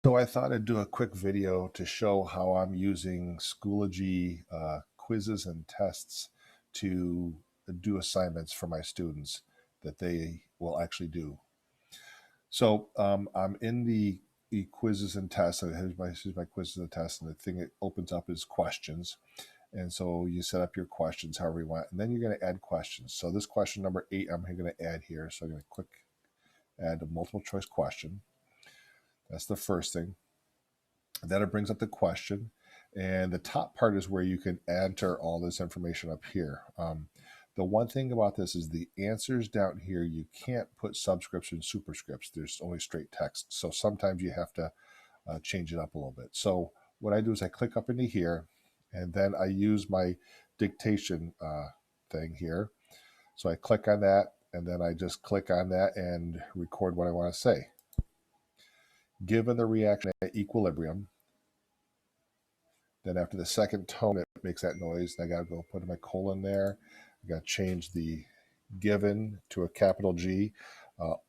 So I thought I'd do a quick video to show how I'm using Schoology quizzes and tests to do assignments for my students that they will actually do. So I'm in the quizzes and tests. And here's my quizzes and tests, and the thing it opens up is questions. And so you set up your questions however you want, and then you're going to add questions. So this question number 8, I'm going to add here. So I'm going to click add a multiple choice question. That's the first thing. Then it brings up the question, and the top part is where you can enter all this information up here. The one thing about this is the answers down here, you can't put subscripts and superscripts. There's only straight text. So sometimes you have to change it up a little bit. So what I do is I click up into here, and then I use my dictation thing here. So I click on that, and then I just click on that and record what I want to say. Given the reaction at equilibrium, then after the second tone, it makes that noise. And I got to go put my colon there. I got to change the given to a capital G.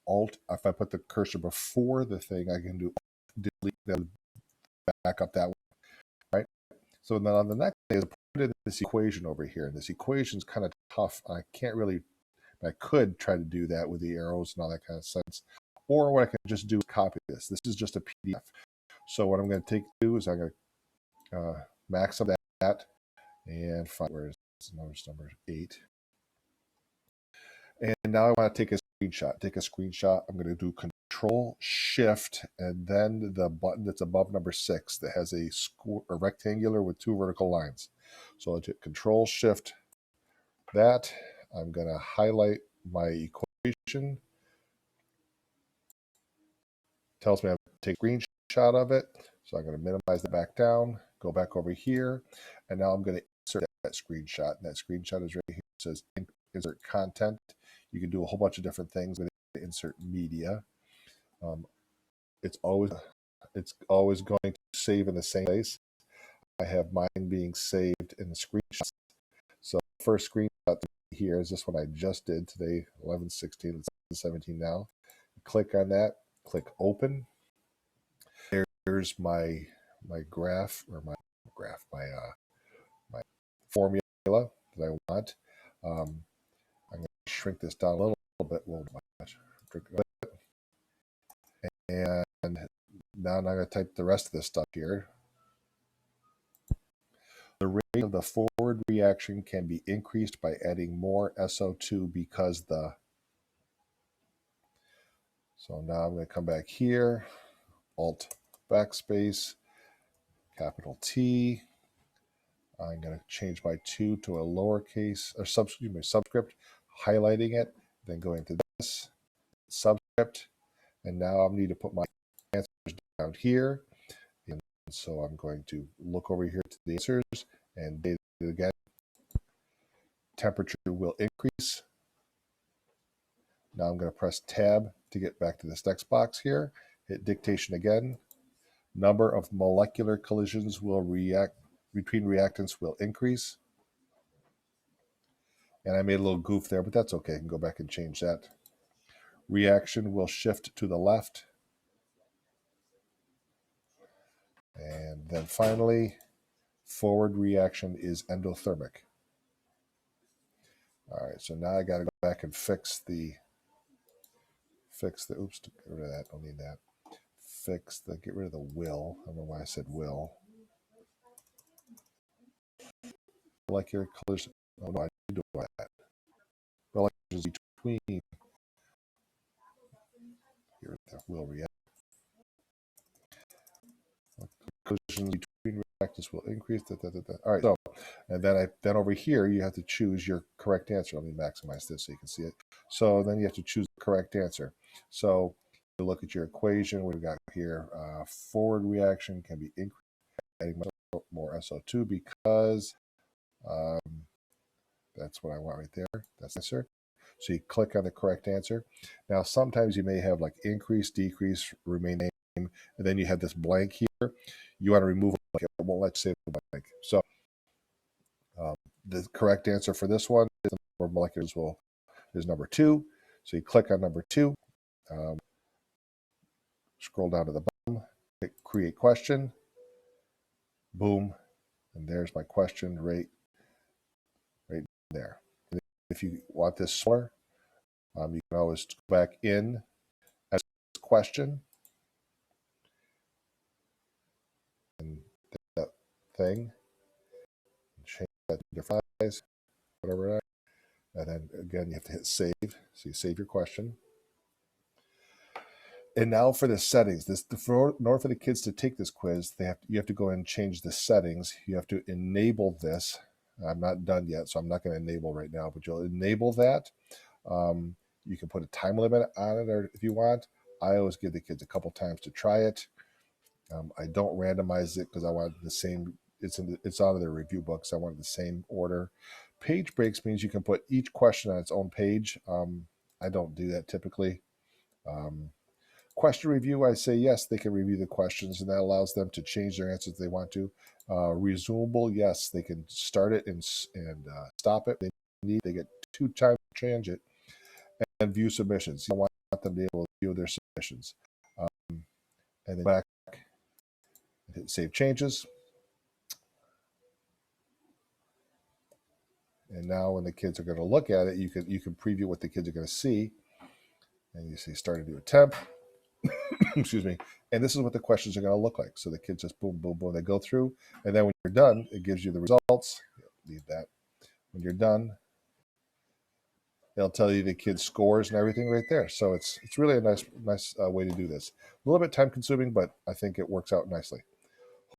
Alt, if I put the cursor before the thing, I can do delete, then back up that way, right? So then on the next day, I put in this equation over here. And this equation is kind of tough. I can't really, I could try to do that with the arrows and all that kind of sense. Or what I can just do is copy this. This is just a PDF. So what I'm going to do is I'm going to max up that and find where is number 8. And now I want to take a screenshot. I'm going to do Control Shift and then the button that's above number 6 that has a rectangular with 2 vertical lines. So I'll hit Control Shift that. I'm going to highlight my equation. Tells me I have to take a screenshot of it. So I'm going to minimize that back down, go back over here, and now I'm going to insert that screenshot. And that screenshot is right here. It says insert content. You can do a whole bunch of different things with insert media. It's always going to save in the same place. I have mine being saved in the screenshots. So the first screenshot here is this one I just did today, 11/16, 17 now. Click on that, click open. Here's my graph, or my formula that I want. I'm going to shrink this down a little bit. And now I'm going to type the rest of this stuff here. The rate of the forward reaction can be increased by adding more SO2 because the... So now I'm going to come back here, Alt backspace, capital T. I'm going to change my 2 to a lowercase, or subscript, highlighting it, then going to this, subscript, and now I need to put my answers down here. And so I'm going to look over here to the answers and date it again. Temperature will increase. Now I'm going to press Tab to get back to this text box here. Hit dictation again. Number of molecular collisions will between reactants will increase. And I made a little goof there, but that's okay. I can go back and change that. Reaction will shift to the left. And then finally, forward reaction is endothermic. All right, so now I got to go back and fix the, oops, get rid of that, don't need that. Get rid of the will. I don't know why I said will. Molecular collision, oh no, I didn't do that. Molecular between, here the will react. Collisions between reactants will increase. All right, so, and then over here you have to choose your correct answer. Let me maximize this so you can see it. So then you have to choose the correct answer. So you look at your equation. What we got here, forward reaction can be increased, adding more SO2 because that's what I want right there. That's the answer. So you click on the correct answer. Now sometimes you may have like increase, decrease, remain name, and then you have this blank here. You want to remove it, like it won't let you save the blank. So the correct answer for this one is the number of molecules is number 2. So you click on number 2, scroll down to the bottom, hit create question, boom, and there's my question right there. And if you want this smaller, you can always go back in as question and that thing, change that to different size, whatever. And then again, you have to hit save. So you save your question. And now for the settings, in order for the kids to take this quiz, you have to go and change the settings. You have to enable this. I'm not done yet, so I'm not going to enable right now, but you'll enable that. You can put a time limit on it, or if you want. I always give the kids a couple times to try it. I don't randomize it because I want the same. It's out of their review books. I want the same order. Page breaks means you can put each question on its own page. I don't do that typically. Question review, I say yes, they can review the questions, and that allows them to change their answers if they want to. Resumable, yes, they can start it and stop it. They get 2 times to change it. And view submissions. I want them to be able to view their submissions. And then back and hit save changes. And now when the kids are going to look at it, you can preview what the kids are going to see. And you see start a new attempt. Excuse me. And this is what the questions are going to look like. So the kids just boom, boom, boom, they go through. And then when you're done, it gives you the results. Leave that. When you're done, they'll tell you the kids' scores and everything right there. So it's really a nice way to do this. A little bit time consuming, but I think it works out nicely.